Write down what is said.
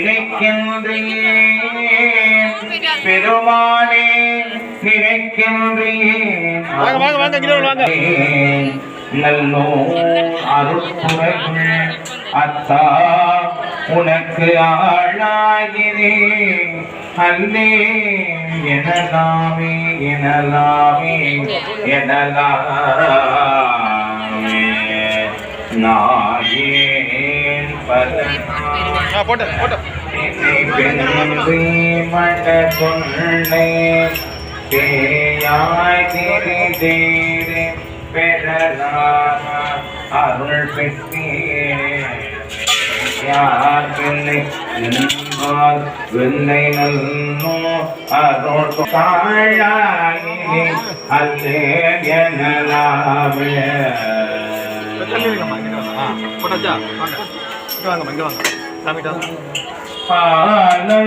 நினைக்கின்றேன் பெருமானே நினைக்கின்றேன் நல்லோ அருட்புறைகள் அத்தா உனக்கு ஆளாகிறேன் அல்லே எனலாமே எனலாமே எனலாமே நாயேன் மட தொல்லை பேயாய் திரிதேரே பெறலான அருள் பெற்றேன் யார் பிள்ளை நின்பால் வெள்ளை நல்லோ அருள் தாழாயினே அல்லே எனலாமே பாலமும்